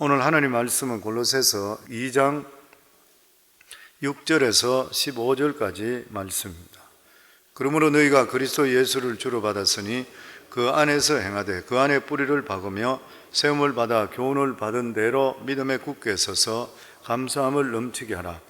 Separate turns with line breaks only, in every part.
오늘 하나님 말씀은 골로새서 2장 6절에서 15절까지 말씀입니다. 그러므로 너희가 그리스도 예수를 주로 받았으니 그 안에서 행하되 그 안에 뿌리를 박으며 세움을 받아 교훈을 받은 대로 믿음에 굳게 서서 감사함을 넘치게 하라.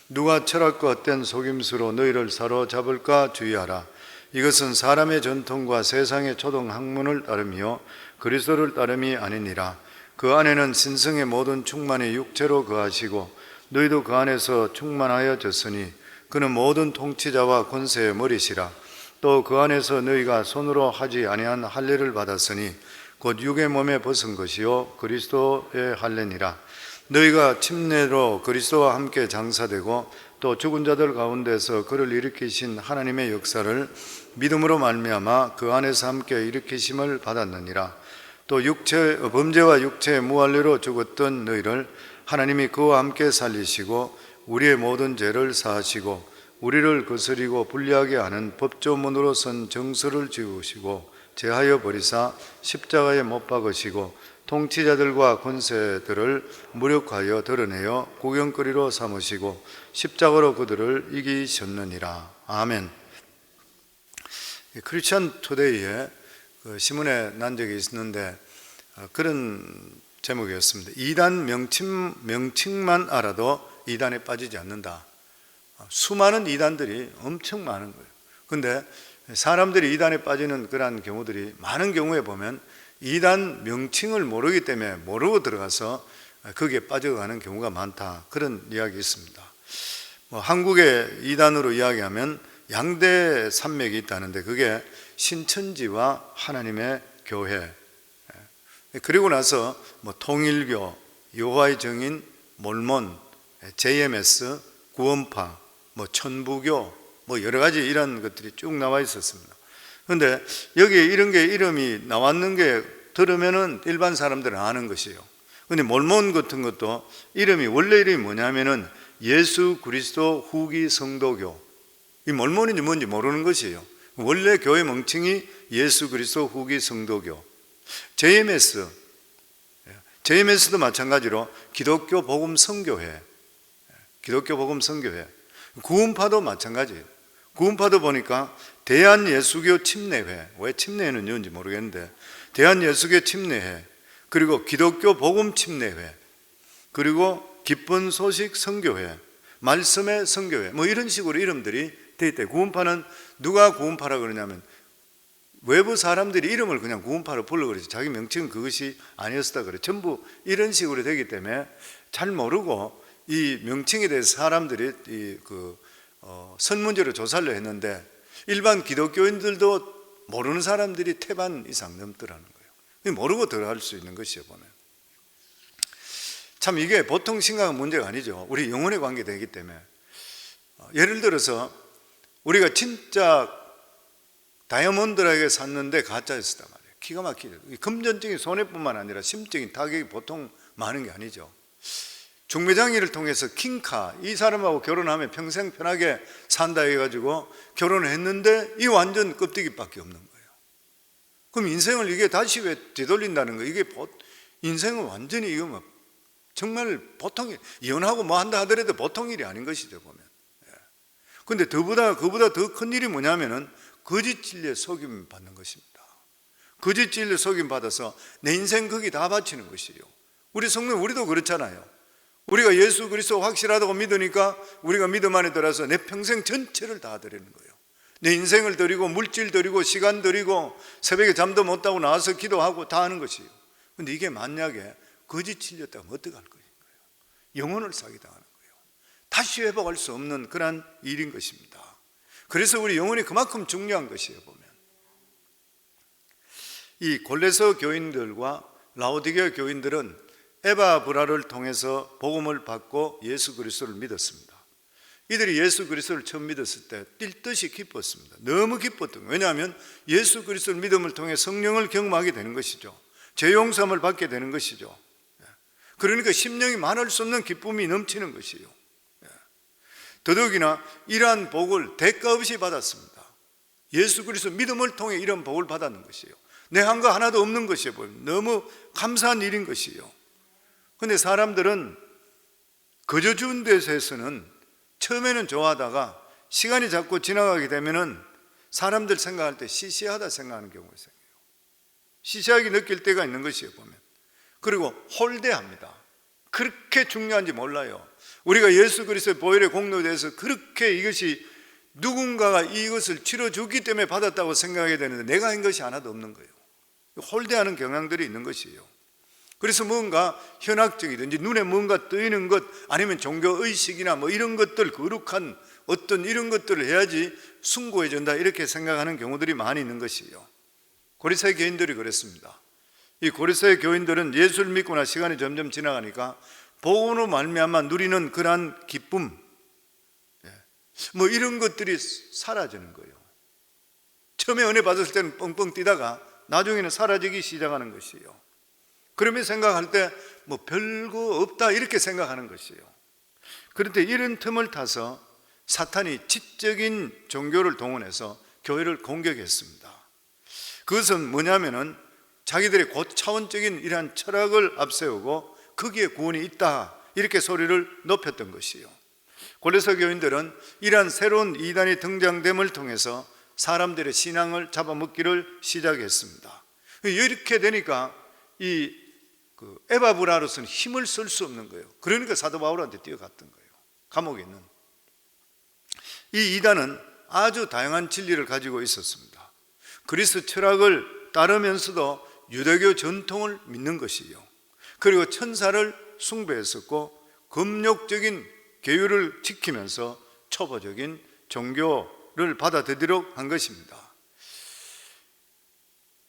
누가 철학과 헛된 속임수로 너희를 사로잡을까 주의하라. 이것은 사람의 전통과 세상의 초등 학문을 따르며 그리스도를 따름이 아니니라. 그 안에는 신성의 모든 충만이 육체로 거하시고 너희도 그 안에서 충만하여졌으니 그는 모든 통치자와 권세의 머리시라. 또 그 안에서 너희가 손으로 하지 아니한 할례를 받았으니 곧 육의 몸에 벗은 것이요 그리스도의 할례니라. 너희가 침례로 그리스도와 함께 장사되고 또 죽은 자들 가운데서 그를 일으키신 하나님의 역사를 믿음으로 말미암아 그 안에서 함께 일으키심을 받았느니라. 또 범죄와 육체의 무할례로 죽었던 너희를 하나님이 그와 함께 살리시고 우리의 모든 죄를 사하시고 우리를 거스리고 불리하게 하는 법조문으로 선 정서를 지우시고 제하여 버리사 십자가에 못 박으시고 통치자들과 권세들을 무력하여 드러내어 구경거리로 삼으시고 십자가로 그들을 이기셨느니라. 아멘. 크리스천 투데이에 신문에 난 적이 있었는데 그런 제목이었습니다. 이단 명칭만 알아도 이단에 빠지지 않는다. 수많은 이단들이 엄청 많은 거예요. 근데 사람들이 이단에 빠지는 그러한 경우들이 많은 경우에 보면 이단 명칭을 모르기 때문에 모르고 들어가서 거기에 빠져가는 경우가 많다. 그런 이야기 있습니다. 한국의 이단으로 이야기하면 양대 산맥이 있다는데 그게 신천지와 하나님의 교회, 그리고 나서 통일교, 여호와의 증인, 몰몬, JMS, 구원파, 천부교, 여러 가지 이런 것들이 쭉 나와 있었습니다. 그런데 여기에 이런 게 이름이 나왔는 게 들으면은 일반 사람들은 아는 것이에요. 그런데 몰몬 같은 것도 원래 이름이 뭐냐면은 예수 그리스도 후기 성도교. 이 몰몬인지 뭔지 모르는 것이에요. 원래 교회 명칭이 예수 그리스도 후기 성도교. JMS도 마찬가지로 기독교 복음 선교회. 구원파도 마찬가지예요. 구원파도 보니까 대한예수교 침례회. 왜 침례회는 이런지 모르겠는데 대한예수교 침례회, 그리고 기독교 복음 침례회, 그리고 기쁜 소식 선교회, 말씀의 선교회, 이런 식으로 이름들이 돼 있대. 구원파는 누가 구원파라 그러냐면 외부 사람들이 이름을 그냥 구원파로 불러 그러지 자기 명칭은 그것이 아니었다 그래. 전부 이런 식으로 되기 때문에 잘 모르고 이 명칭에 대해서 사람들이 설문지로 조사를 했는데 일반 기독교인들도 모르는 사람들이 태반 이상 넘더라는 거예요. 모르고 들어갈 수 있는 것이에요. 보면 참 이게 보통 심각한 문제가 아니죠. 우리 영혼에 관계되기 때문에. 예를 들어서 우리가 진짜 다이아몬드라게 샀는데 가짜였단 말이에요. 기가 막히죠. 금전적인 손해뿐만 아니라 심적인 타격이 보통 많은 게 아니죠. 중매장이를 통해서 킹카, 이 사람하고 결혼하면 평생 편하게 산다 해가지고 결혼을 했는데 이 완전 껍데기밖에 없는 거예요. 그럼 인생을 이게 다시 왜 되돌린다는 거예요? 인생은 완전히 이거 정말 보통 이혼하고 한다 하더라도 보통 일이 아닌 것이죠, 보면. 근데 그보다 더 큰 일이 뭐냐면은 거짓 진리에 속임 받는 것입니다. 거짓 진리에 속임 받아서 내 인생 거기 다 바치는 것이에요. 우리 성령 우리도 그렇잖아요. 우리가 예수 그리스도 확실하다고 믿으니까 우리가 믿음 안에 들어서 내 평생 전체를 다 드리는 거예요. 내 인생을 드리고 물질 드리고 시간 드리고 새벽에 잠도 못 자고 나와서 기도하고 다 하는 것이에요. 근데 이게 만약에 거짓 진리였다면 어떡할 거예요? 영혼을 사기당하는 거예요. 다시 회복할 수 없는 그런 일인 것입니다. 그래서 우리 영혼이 그만큼 중요한 것이에요. 보면 이 골로새 교인들과 라오디게아 교인들은 에바브라를 통해서 복음을 받고 예수 그리스도를 믿었습니다. 이들이 예수 그리스도를 처음 믿었을 때 뛸 듯이 기뻤습니다. 너무 기뻤던 거예요. 왜냐하면 예수 그리스도를 믿음을 통해 성령을 경험하게 되는 것이죠. 죄 용서함을 받게 되는 것이죠. 그러니까 심령이 말할 수 없는 기쁨이 넘치는 것이에요. 더더욱이나 이러한 복을 대가 없이 받았습니다. 예수 그리스도 믿음을 통해 이런 복을 받았는 것이에요. 내 한 거 하나도 없는 것이에요. 너무 감사한 일인 것이에요. 근데 사람들은 거저 주운 데서는 처음에는 좋아하다가 시간이 자꾸 지나가게 되면은 사람들 생각할 때 시시하다 생각하는 경우가 생겨요. 시시하게 느낄 때가 있는 것이에요, 보면. 그리고 홀대합니다. 그렇게 중요한지 몰라요. 우리가 예수 그리스도의 보혈의 공로에 대해서 그렇게 이것이 누군가가 이것을 치러주기 때문에 받았다고 생각하게 되는데 내가 한 것이 하나도 없는 거예요. 홀대하는 경향들이 있는 것이에요. 그래서 뭔가 현학적이든지 눈에 뭔가 뜨이는 것, 아니면 종교의식이나 뭐 이런 것들, 거룩한 어떤 이런 것들을 해야지 숭고해진다, 이렇게 생각하는 경우들이 많이 있는 것이에요. 고리새 교인들이 그랬습니다. 이 고리새 교인들은 예수를 믿고나 시간이 점점 지나가니까 복음으로 말미암아 누리는 그러한 기쁨, 뭐 이런 것들이 사라지는 거예요. 처음에 은혜 받았을 때는 뻥뻥 뛰다가 나중에는 사라지기 시작하는 것이에요. 그러면 생각할 때 뭐 별거 없다, 이렇게 생각하는 것이에요. 그런데 이런 틈을 타서 사탄이 지적인 종교를 동원해서 교회를 공격했습니다. 그것은 뭐냐면은 자기들의 고차원적인 이러한 철학을 앞세우고 거기에 구원이 있다, 이렇게 소리를 높였던 것이에요. 고레서 교인들은 이러한 새로운 이단이 등장됨을 통해서 사람들의 신앙을 잡아먹기를 시작했습니다. 이렇게 되니까 이 에바브라로서는 힘을 쓸 수 없는 거예요. 그러니까 사도 바울한테 뛰어갔던 거예요. 감옥에 있는. 이 이단은 아주 다양한 진리를 가지고 있었습니다. 그리스도 철학을 따르면서도 유대교 전통을 믿는 것이요, 그리고 천사를 숭배했었고 금욕적인 계율을 지키면서 초보적인 종교를 받아들이도록 한 것입니다.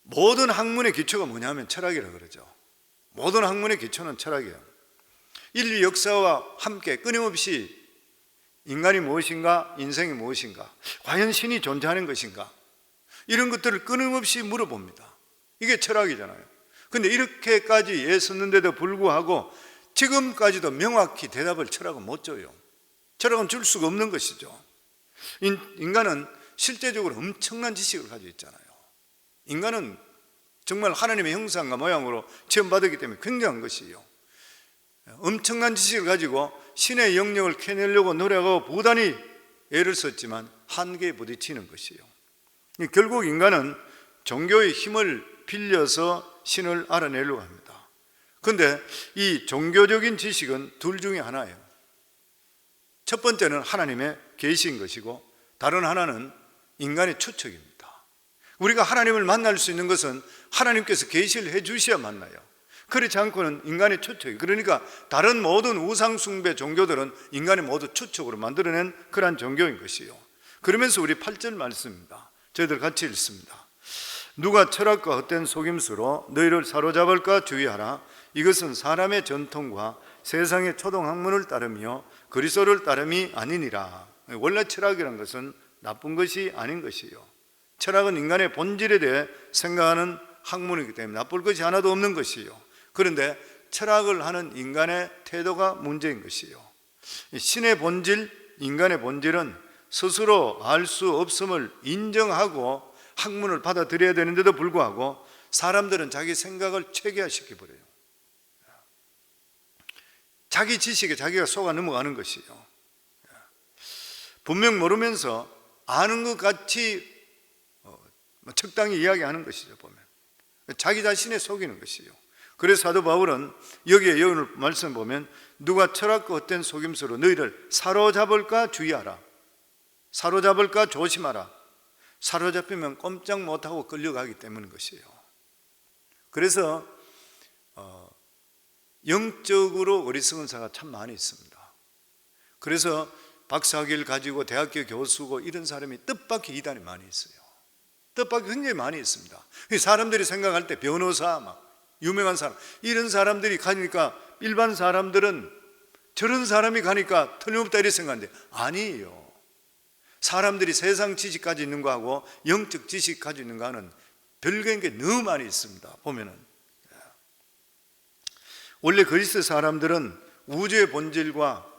모든 학문의 기초가 뭐냐면 철학이라 그러죠. 모든 학문의 기초는 철학이에요. 인류 역사와 함께 끊임없이 인간이 무엇인가, 인생이 무엇인가, 과연 신이 존재하는 것인가, 이런 것들을 끊임없이 물어봅니다. 이게 철학이잖아요. 그런데 이렇게까지 애썼는데도 불구하고 지금까지도 명확히 대답을 철학은 못 줘요. 철학은 줄 수가 없는 것이죠. 인간은 실제적으로 엄청난 지식을 가지고 있잖아요. 인간은 정말 하나님의 형상과 모양으로 지음받았기 때문에 굉장한 것이에요. 엄청난 지식을 가지고 신의 영역을 캐내려고 노력하고 부단히 애를 썼지만 한계에 부딪히는 것이에요. 결국 인간은 종교의 힘을 빌려서 신을 알아내려고 합니다. 그런데 이 종교적인 지식은 둘 중에 하나예요. 첫 번째는 하나님의 계시인 것이고, 다른 하나는 인간의 추측입니다. 우리가 하나님을 만날 수 있는 것은 하나님께서 계시를 해 주셔야 만나요. 그렇지 않고는 인간의 추측이, 그러니까 다른 모든 우상 숭배 종교들은 인간이 모두 추측으로 만들어낸 그러한 종교인 것이요. 그러면서 우리 8절 말씀입니다. 저희들 같이 읽습니다. 누가 철학과 헛된 속임수로 너희를 사로잡을까 주의하라. 이것은 사람의 전통과 세상의 초등학문을 따르며 그리스도를 따름이 아니니라. 원래 철학이라는 것은 나쁜 것이 아닌 것이요, 철학은 인간의 본질에 대해 생각하는 학문이기 때문에 나쁠 것이 하나도 없는 것이요, 그런데 철학을 하는 인간의 태도가 문제인 것이요. 신의 본질, 인간의 본질은 스스로 알 수 없음을 인정하고 학문을 받아들여야 되는데도 불구하고 사람들은 자기 생각을 체계화시켜버려요. 자기 지식에 자기가 속아 넘어가는 것이요. 분명 모르면서 아는 것 같이 적당히 이야기하는 것이죠. 보면 자기 자신에 속이는 것이요. 그래서 사도 바울은 여기에 오늘 말씀 보면 누가 철학과 헛된 속임수로 너희를 사로잡을까 주의하라. 사로잡을까 조심하라. 사로잡히면 꼼짝 못하고 끌려가기 때문인 것이에요. 그래서 영적으로 어리석은 자가 참 많이 있습니다. 그래서 박사학위를 가지고 대학교 교수고 이런 사람이 뜻밖의 이단이 많이 있어요. 뜻밖의 굉장히 많이 있습니다. 사람들이 생각할 때 변호사, 막 유명한 사람, 이런 사람들이 가니까 일반 사람들은 저런 사람이 가니까 틀림없다 이렇게 생각하는데 아니에요. 사람들이 세상 지식 가지고 있는 거하고 영적 지식 가지고 있는 거는 별개인 게 너무 많이 있습니다. 보면은 원래 그리스 사람들은 우주의 본질과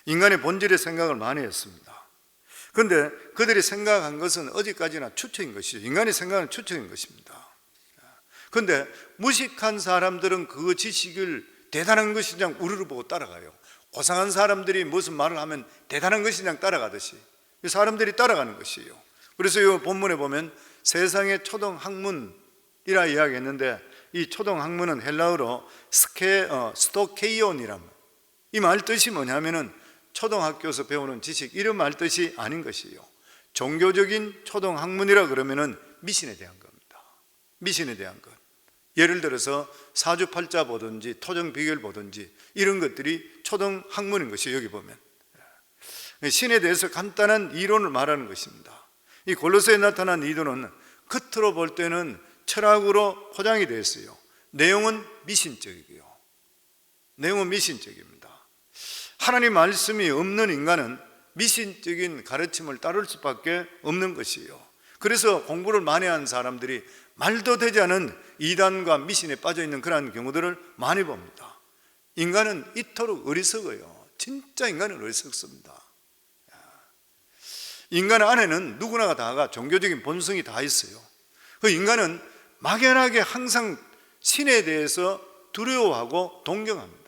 인간의 본질의 생각을 많이 했습니다. 그런데 그들이 생각한 것은 어디까지나 추측인 것이죠. 인간이 생각하는 추측인 것입니다. 그런데 무식한 사람들은 그 지식을 대단한 것인 양 우르르 보고 따라가요. 고상한 사람들이 무슨 말을 하면 대단한 것인 양 따라가듯이 사람들이 따라가는 것이에요. 그래서 이 본문에 보면 세상의 초등학문이라 이야기했는데, 이 초등학문은 헬라어로 스토케이온이란, 이 말 뜻이 뭐냐면은 초등학교에서 배우는 지식, 이런 말 뜻이 아닌 것이에요. 종교적인 초등학문이라 그러면은 미신에 대한 겁니다. 미신에 대한 것. 예를 들어서 사주팔자 보든지 토정비결 보든지 이런 것들이 초등학문인 것이에요. 여기 보면 신에 대해서 간단한 이론을 말하는 것입니다. 이 골로새에 나타난 이론은 겉으로 볼 때는 철학으로 포장이 되어 있어요. 내용은 미신적이고요. 내용은 미신적입니다. 하나님 말씀이 없는 인간은 미신적인 가르침을 따를 수밖에 없는 것이에요. 그래서 공부를 많이 한 사람들이 말도 되지 않은 이단과 미신에 빠져 있는 그러한 경우들을 많이 봅니다. 인간은 이토록 어리석어요. 진짜 인간은 어리석습니다. 인간 안에는 누구나 다가 종교적인 본성이 다 있어요. 그 인간은 막연하게 항상 신에 대해서 두려워하고 동경합니다.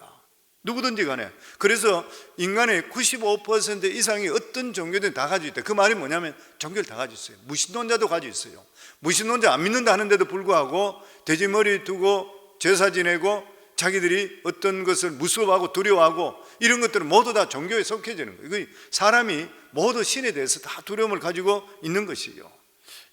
누구든지 간에. 그래서 인간의 95% 이상이 어떤 종교든 다 가지고 있다. 그 말이 뭐냐면 종교를 다 가지고 있어요. 무신론자도 가지고 있어요. 무신론자 안 믿는다 하는데도 불구하고 돼지머리 두고 제사 지내고 자기들이 어떤 것을 무서워하고 두려워하고 이런 것들은 모두 다 종교에 속해지는 거예요. 사람이 모두 신에 대해서 다 두려움을 가지고 있는 것이에요.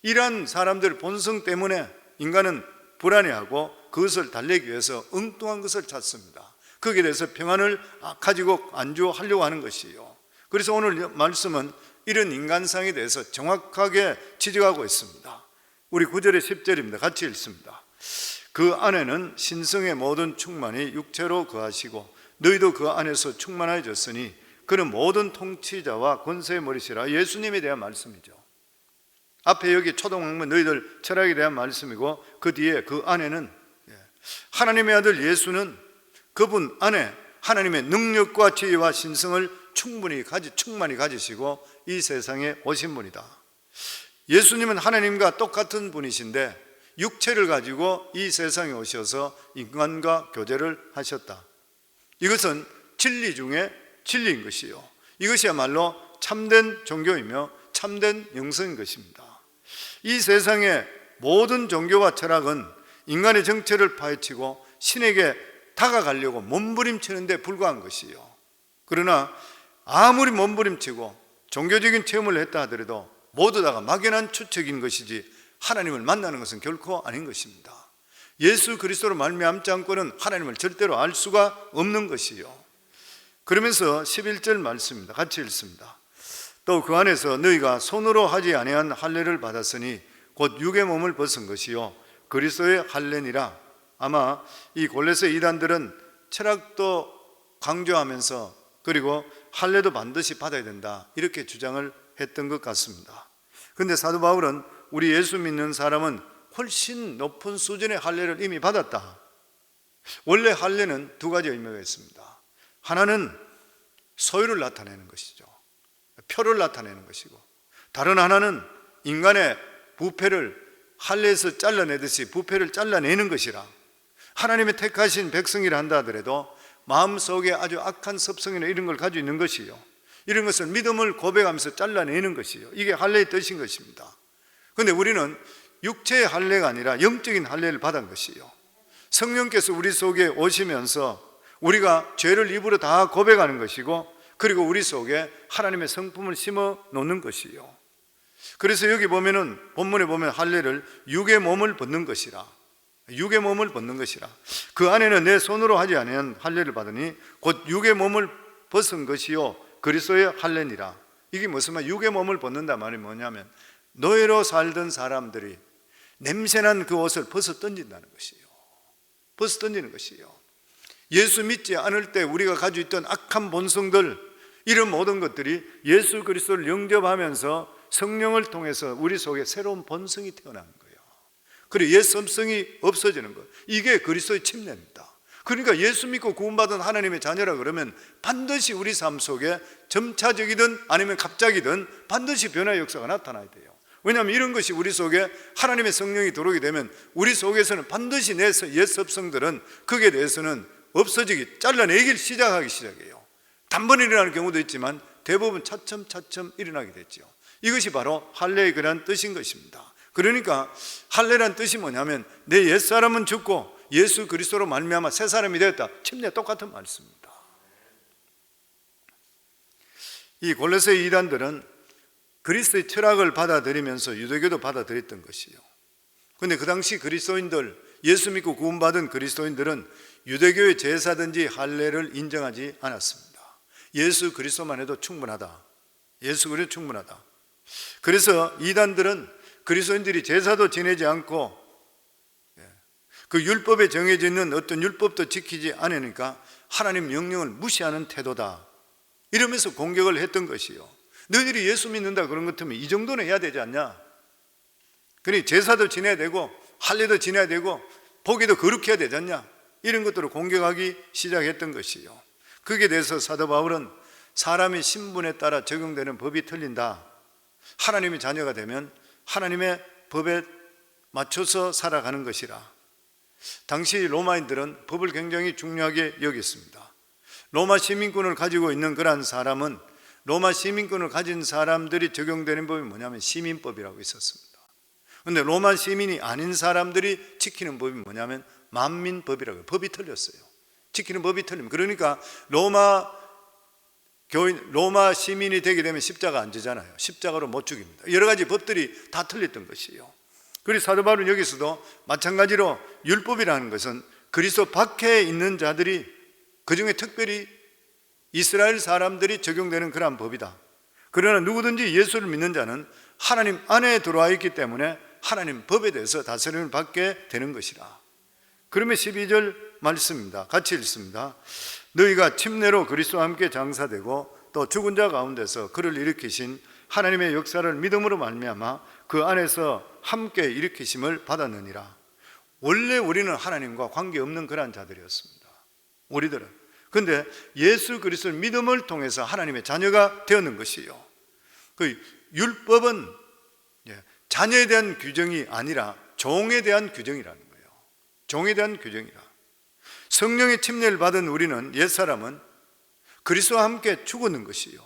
이러한 사람들 본성 때문에 인간은 불안해하고 그것을 달래기 위해서 엉뚱한 것을 찾습니다. 거기에 대해서 평안을 가지고 안주하려고 하는 것이에요. 그래서 오늘 말씀은 이런 인간상에 대해서 정확하게 지적하고 있습니다. 우리 9절에 10절입니다. 같이 읽습니다. 그 안에는 신성의 모든 충만이 육체로 거하시고 너희도 그 안에서 충만해졌으니 그는 모든 통치자와 권세의 머리시라. 예수님에 대한 말씀이죠. 앞에 여기 초등학문 너희들 철학에 대한 말씀이고, 그 뒤에 그 안에는 하나님의 아들 예수는 그분 안에 하나님의 능력과 지혜와 신성을 충만히 가지시고 이 세상에 오신 분이다. 예수님은 하나님과 똑같은 분이신데 육체를 가지고 이 세상에 오셔서 인간과 교제를 하셨다. 이것은 진리 중에 진리인 것이요, 이것이야말로 참된 종교이며 참된 영성인 것입니다. 이 세상의 모든 종교와 철학은 인간의 정체를 파헤치고 신에게 다가가려고 몸부림치는 데 불과한 것이요, 그러나 아무리 몸부림치고 종교적인 체험을 했다 하더라도 모두 다가 막연한 추측인 것이지 하나님을 만나는 것은 결코 아닌 것입니다. 예수 그리스도로 말미암지 않고는 하나님을 절대로 알 수가 없는 것이요. 그러면서 11절 말씀입니다. 같이 읽습니다. 또 그 안에서 너희가 손으로 하지 아니한 할례를 받았으니 곧 육의 몸을 벗은 것이요 그리스도의 할례니라. 아마 이 골로새 이단들은 철학도 강조하면서 그리고 할례도 반드시 받아야 된다 이렇게 주장을 했던 것 같습니다. 그런데 사도 바울은 우리 예수 믿는 사람은 훨씬 높은 수준의 할례를 이미 받았다. 원래 할례는 두 가지 의미가 있습니다. 하나는 소유를 나타내는 것이죠. 표를 나타내는 것이고, 다른 하나는 인간의 부패를 할례에서 잘라내듯이 부패를 잘라내는 것이라. 하나님의 택하신 백성이라 한다 하더라도 마음속에 아주 악한 습성이나 이런 걸 가지고 있는 것이요, 이런 것을 믿음을 고백하면서 잘라내는 것이요, 이게 할례의 뜻인 것입니다. 그런데 우리는 육체의 할례가 아니라 영적인 할례를 받은 것이요, 성령께서 우리 속에 오시면서 우리가 죄를 입으로 다 고백하는 것이고, 그리고 우리 속에 하나님의 성품을 심어 놓는 것이요. 그래서 여기 보면은 본문에 보면 할례를 육의 몸을 벗는 것이라, 육의 몸을 벗는 것이라. 그 안에는 내 손으로 하지 아니한 할례를 받으니 곧 육의 몸을 벗은 것이요 그리스도의 할례니라. 이게 무슨 말? 육의 몸을 벗는다 말이 뭐냐면 노예로 살던 사람들이 냄새난 그 옷을 벗어 던진다는 것이에요. 벗어 던지는 것이에요. 예수 믿지 않을 때 우리가 가지고 있던 악한 본성들, 이런 모든 것들이 예수 그리스도를 영접하면서 성령을 통해서 우리 속에 새로운 본성이 태어나는 거예요. 그리고 옛 습성이 없어지는 거예요. 이게 그리스도의 침례입니다. 그러니까 예수 믿고 구원받은 하나님의 자녀라 그러면 반드시 우리 삶 속에 점차적이든 아니면 갑자기든 반드시 변화의 역사가 나타나야 돼요. 왜냐하면 이런 것이 우리 속에 하나님의 성령이 들어오게 되면 우리 속에서는 반드시 내 옛 습성들은 거기에 대해서는 없어지기, 잘라내기 시작하기 시작해요. 단번에 일어나는 경우도 있지만 대부분 차츰차츰 일어나게 됐죠. 이것이 바로 할례의 그러한 뜻인 것입니다. 그러니까 할례란 뜻이 뭐냐면 내 옛사람은 죽고 예수 그리스도로 말미암아 새 사람이 되었다. 침례 똑같은 말씀입니다. 이 골로새 이단들은 그리스도의 철학을 받아들이면서 유대교도 받아들였던 것이요. 그런데 그 당시 그리스도인들, 예수 믿고 구원받은 그리스도인들은 유대교의 제사든지 할례를 인정하지 않았습니다. 예수 그리스도만 해도 충분하다. 예수 그리스도 충분하다. 그래서 이단들은 그리스도인들이 제사도 지내지 않고 그 율법에 정해져 있는 어떤 율법도 지키지 않으니까 하나님 명령을 무시하는 태도다, 이러면서 공격을 했던 것이요. 너희들이 예수 믿는다 그런 것 같으면 이 정도는 해야 되지 않냐? 그러니 제사도 지내야 되고 할례도 지내야 되고 보기도 거룩해야 되지 않냐? 이런 것들을 공격하기 시작했던 것이요. 거기에 대해서 사도 바울은 사람의 신분에 따라 적용되는 법이 틀린다. 하나님의 자녀가 되면 하나님의 법에 맞춰서 살아가는 것이라. 당시 로마인들은 법을 굉장히 중요하게 여겼습니다. 로마 시민권을 가지고 있는 그러한 사람은, 로마 시민권을 가진 사람들이 적용되는 법이 뭐냐면 시민법이라고 있었습니다. 그런데 로마 시민이 아닌 사람들이 지키는 법이 뭐냐면 만민법이라고 해요. 법이 틀렸어요. 지키는 법이 틀립니다. 그러니까 로마 시민이 되게 되면 십자가 안 지잖아요. 십자가로 못 죽입니다. 여러 가지 법들이 다 틀렸던 것이에요. 그리고 사도 바울은 여기서도 마찬가지로 율법이라는 것은 그리스도 밖에 있는 자들이, 그중에 특별히 이스라엘 사람들이 적용되는 그러한 법이다. 그러나 누구든지 예수를 믿는 자는 하나님 안에 들어와 있기 때문에 하나님 법에 대해서 다스림을 받게 되는 것이라. 그러면 12절 말씀입니다. 같이 읽습니다. 너희가 침례로 그리스도와 함께 장사되고 또 죽은 자 가운데서 그를 일으키신 하나님의 역사를 믿음으로 말미암아 그 안에서 함께 일으키심을 받았느니라. 원래 우리는 하나님과 관계없는 그러한 자들이었습니다. 우리들은. 그런데 예수 그리스도의 믿음을 통해서 하나님의 자녀가 되었는 것이요. 그 율법은 자녀에 대한 규정이 아니라 종에 대한 규정이라는 거예요. 종에 대한 규정이라. 성령의 침례를 받은 우리는, 옛사람은 그리스도와 함께 죽었는 것이요.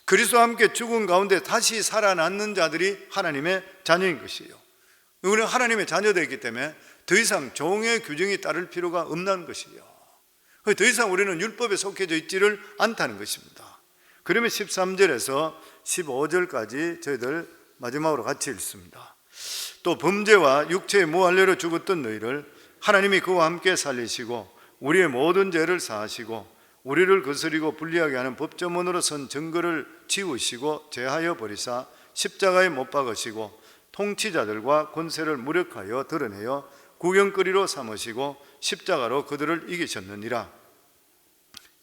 그리스도와 함께 죽은 가운데 다시 살아났는 자들이 하나님의 자녀인 것이요. 우리는 하나님의 자녀되기 때문에 더 이상 종의 규정이 따를 필요가 없는 것이요. 더 이상 우리는 율법에 속해져 있지를 않다는 것입니다. 그러면 13절에서 15절까지 저희들 마지막으로 같이 읽습니다. 또 범죄와 육체의 무할례로 죽었던 너희를 하나님이 그와 함께 살리시고 우리의 모든 죄를 사하시고 우리를 거스리고 불리하게 하는 법조문으로 선 증거를 지우시고 제하여 버리사 십자가에 못 박으시고 통치자들과 권세를 무력하여 드러내어 구경거리로 삼으시고 십자가로 그들을 이기셨느니라.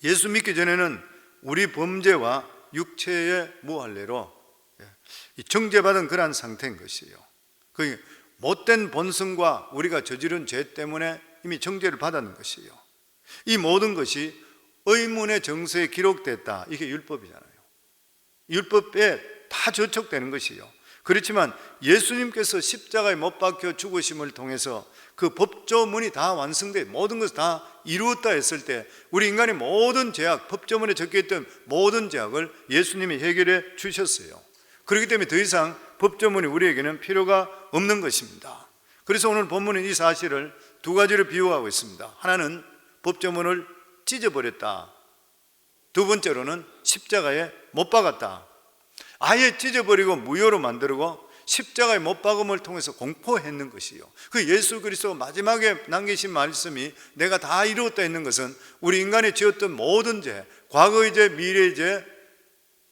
예수 믿기 전에는 우리 범죄와 육체의 무할례로 정죄받은 그러한 상태인 것이에요. 그 못된 본성과 우리가 저지른 죄 때문에 이미 정죄를 받았는 것이에요. 이 모든 것이 의문의 정서에 기록됐다. 이게 율법이잖아요. 율법에 다 저촉되는 것이에요. 그렇지만 예수님께서 십자가에 못 박혀 죽으심을 통해서 그 법조문이 다 완성돼 모든 것을 다 이루었다 했을 때 우리 인간의 모든 죄악, 법조문에 적혀있던 모든 죄악을 예수님이 해결해 주셨어요. 그렇기 때문에 더 이상 법조문이 우리에게는 필요가 없는 것입니다. 그래서 오늘 본문은 이 사실을 두 가지로 비유하고 있습니다. 하나는 법조문을 찢어버렸다. 두 번째로는 십자가에 못 박았다. 아예 찢어버리고 무효로 만들고 십자가에 못 박음을 통해서 공포했는 것이요. 그 예수 그리스도가 마지막에 남기신 말씀이 내가 다 이루었다 했는 것은 우리 인간이 지었던 모든 죄, 과거의 죄, 미래의 죄,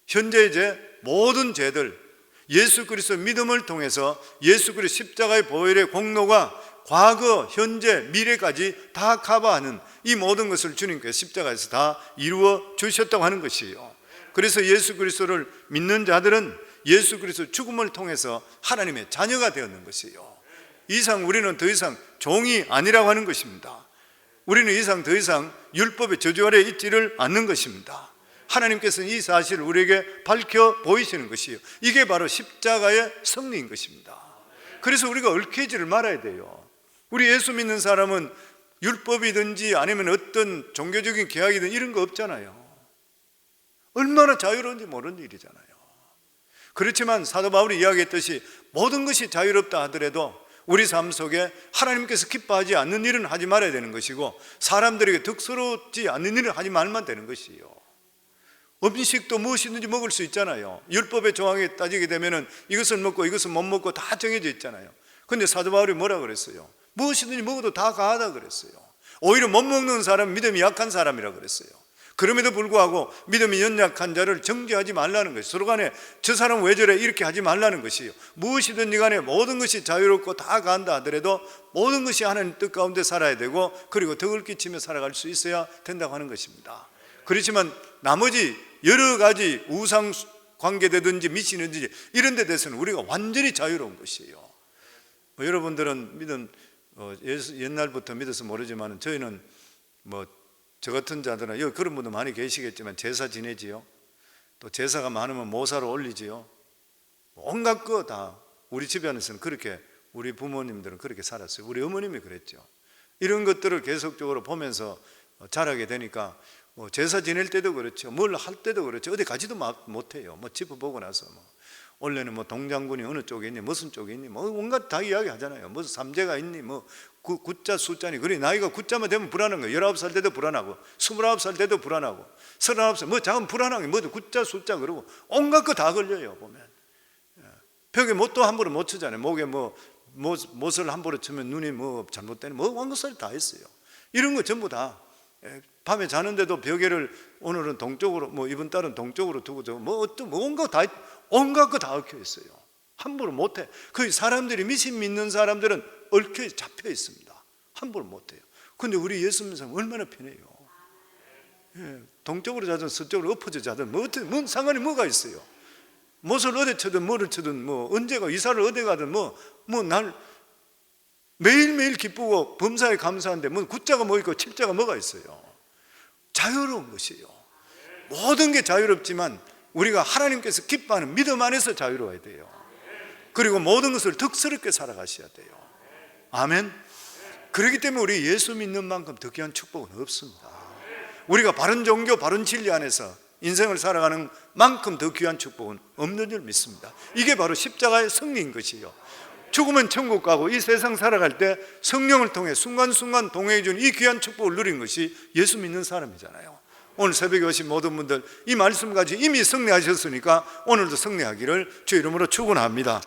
현재의 죄, 모든 죄들, 예수 그리스도 믿음을 통해서 예수 그리스도 십자가의 보혈의 공로가 과거, 현재, 미래까지 다 커버하는 이 모든 것을 주님께서 십자가에서 다 이루어 주셨다고 하는 것이에요. 그래서 예수 그리스도를 믿는 자들은 예수 그리스도 죽음을 통해서 하나님의 자녀가 되었는 것이에요. 이상 우리는 더 이상 종이 아니라고 하는 것입니다. 우리는 이상 더 이상 율법의 저주 아래 있지를 않는 것입니다. 하나님께서는 이 사실을 우리에게 밝혀 보이시는 것이에요. 이게 바로 십자가의 승리인 것입니다. 그래서 우리가 얽히지를 말아야 돼요. 우리 예수 믿는 사람은 율법이든지 아니면 어떤 종교적인 계약이든 이런 거 없잖아요. 얼마나 자유로운지 모르는 일이잖아요. 그렇지만 사도 바울이 이야기했듯이 모든 것이 자유롭다 하더라도 우리 삶 속에 하나님께서 기뻐하지 않는 일은 하지 말아야 되는 것이고, 사람들에게 득스럽지 않는 일은 하지 말만 되는 것이요. 음식도 무엇이든지 먹을 수 있잖아요. 율법의 조항에 따지게 되면은 이것을 먹고 이것은 못 먹고 다 정해져 있잖아요. 근데 사도 바울이 뭐라 그랬어요? 무엇이든지 먹어도 다 가하다 그랬어요. 오히려 못 먹는 사람은 믿음이 약한 사람이라 그랬어요. 그럼에도 불구하고 믿음이 연약한 자를 정죄하지 말라는 것이, 서로 간에 저 사람 왜 저래 이렇게 하지 말라는 것이요. 무엇이든지 간에 모든 것이 자유롭고 다 가한다 하더라도 모든 것이 하나님 뜻 가운데 살아야 되고, 그리고 덕을 끼치며 살아갈 수 있어야 된다고 하는 것입니다. 그렇지만 나머지 여러 가지 우상 관계되든지 미신이든지 이런 데 대해서는 우리가 완전히 자유로운 것이에요. 여러분들은 믿음 옛날부터 믿어서 모르지만 저희는 저 같은 자들은 여기 그런 분도 많이 계시겠지만 제사 지내지요. 또 제사가 많으면 모사로 올리지요. 온갖 거 다 우리 집안에서는 그렇게, 우리 부모님들은 그렇게 살았어요. 우리 어머님이 그랬죠. 이런 것들을 계속적으로 보면서 자라게 되니까 제사 지낼 때도 그렇죠. 뭘 할 때도 그렇죠. 어디 가지도 못해요. 짚어보고 나서 원래는 동장군이 어느 쪽에 있니, 무슨 쪽에 있니, 온갖 다 이야기 하잖아요. 무슨 삼재가 있니, 구자 숫자니. 그래, 나이가 구자만 되면 불안한 거예요. 19살 때도 불안하고 29살 때도 불안하고 39살 작은 불안하게 구자 숫자 그러고 온갖 거 다 걸려요. 보면 벽에 못도 함부로 못 치잖아요. 목에 못을 함부로 치면 눈이 잘못되는 온갖 소리 다 했어요. 이런 거 전부 다 밤에 자는데도 벽에를 오늘은 동쪽으로, 이번 달은 동쪽으로 두고 온갖 거 다 얽혀 있어요. 함부로 못해. 그 사람들이, 미신 믿는 사람들은 얽혀 잡혀 있습니다. 함부로 못해요. 근데 우리 예수 믿는 사람 얼마나 편해요. 동쪽으로 자든 서쪽으로 엎어져 자든 뭔 상관이 뭐가 있어요. 못을 어디 쳐든 뭐를 쳐든 언제가 이사를 어디 가든 날 매일매일 기쁘고 범사에 감사한데 구자가 뭐 있고 칠자가 뭐가 있어요. 자유로운 것이에요. 모든 게 자유롭지만 우리가 하나님께서 기뻐하는 믿음 안에서 자유로워야 돼요. 그리고 모든 것을 덕스럽게 살아가셔야 돼요. 아멘. 그렇기 때문에 우리 예수 믿는 만큼 더 귀한 축복은 없습니다. 우리가 바른 종교, 바른 진리 안에서 인생을 살아가는 만큼 더 귀한 축복은 없는 줄 믿습니다. 이게 바로 십자가의 승리인 것이에요. 죽으면 천국 가고 이 세상 살아갈 때 성령을 통해 순간순간 동행해 준 이 귀한 축복을 누린 것이 예수 믿는 사람이잖아요. 오늘 새벽에 오신 모든 분들 이 말씀 가지고 이미 승리하셨으니까 오늘도 승리하기를 주 이름으로 축원합니다.